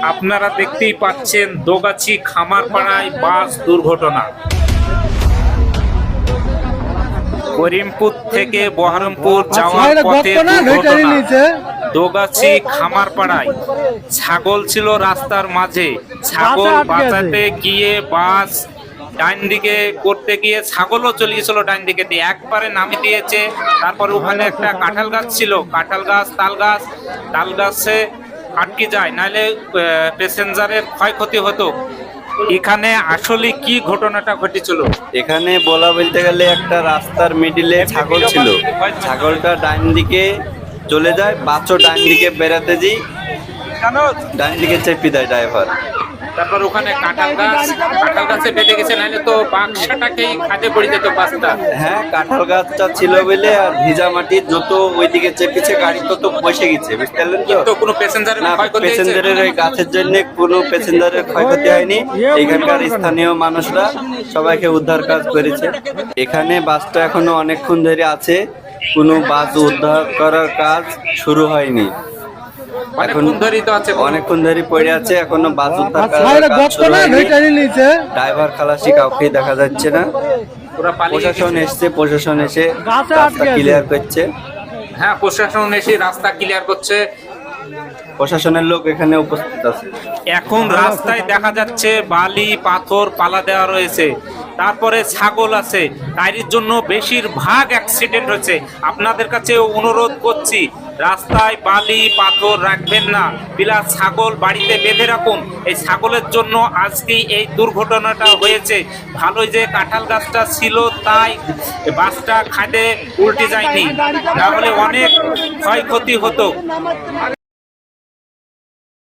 আপনারা দেখতেই পাচ্ছেন দোগাছি খামারপাড়ায় বাস দুর্ঘটনা। করিমপুর থেকে বহরমপুর যাওয়ার পথে দুর্ঘটনা। দোগাছি খামারপাড়ায় ছাগল ছিল রাস্তার মাঝে, ছাগল বাঁচাতে গিয়ে বাস ডাইন দিকে করতে গিয়ে ছাগলও চলে গেছিল ডাইন দিকে দিয়ে, একবারে নামিয়ে দিয়েছে। তারপর ওখানে একটা কাঁঠাল গাছ ছিল, কাঁঠাল গাছ তাল গাছে আটকে যায়, নাহলে প্যাসেঞ্জারের ক্ষয়ক্ষতি হতো। এখানে আসলে কি ঘটনাটা ঘটেছিল? এখানে বলা বলতে গেলে একটা রাস্তার মিডিলে ছাগল ছিল, ছাগলটা ডাইন দিকে চলে যায়, বাচ্চা ডাইন দিকে বেড়াতে যাই, ডাইন দিকে চেপে দেয় ড্রাইভার। তারপর ওখানে কাঁঠাল গাছে বেঁধে গেছে, নাহলে তো বাক্সাটাকেই খাদে পড়ে যেত বাসটা। হ্যাঁ, কাঁঠাল গাছটা ছিল বলে আর ভিজা মাটি যত ওইদিকে চেপেছে গাড়ি তত বসে গেছে, বুঝতে পারলেন তো? তো কোনো প্যাসেঞ্জারের ক্ষয়ক্ষতি হয়েছে? প্যাসেঞ্জারের ওই গাছের জন্য কোনো প্যাসেঞ্জারের ক্ষয়ক্ষতি হয়নি। এখানকার স্থানীয় মানুষরা সবাইকে উদ্ধার কাজ করেছে। এখানে বাসটা এখনো অনেকক্ষণ ধরে আছে, কোনো বাস উদ্ধার করার কাজ শুরু হয়নি। অনেকক্ষণ ধরে পড়ে আছে, এখনো বাস উদ্ধার করার কাজ শুরু হয়নি। ড্রাইভার খালাসি কাউকে দেখা যাচ্ছে না। প্রশাসন এসে রাস্তা ক্লিয়ার করছে। হ্যাঁ, প্রশাসন এসে রাস্তা ক্লিয়ার করছে। প্রশাসনের লোক এখানে উপস্থিত আছে। এখন রাস্তায় দেখা যাচ্ছে বালি পাথর পালা দেওয়া রয়েছে, তারপরে ছাগল আছে, তার জন্য বেশিরভাগ অ্যাক্সিডেন্ট হচ্ছে। আপনাদের কাছে অনুরোধ করছি, রাস্তায় বালি পাথর রাখবেন না, প্লাস ছাগল বাড়িতে বেঁধে রাখুন। এই ছাগলের জন্য আজকে এই দুর্ঘটনাটা হয়েছে। ভালোই যে কাঁঠাল গাছটা ছিল তাই বাসটা খাদে উল্টে যায়নি, তাহলে অনেক ক্ষয়ক্ষতি হতো।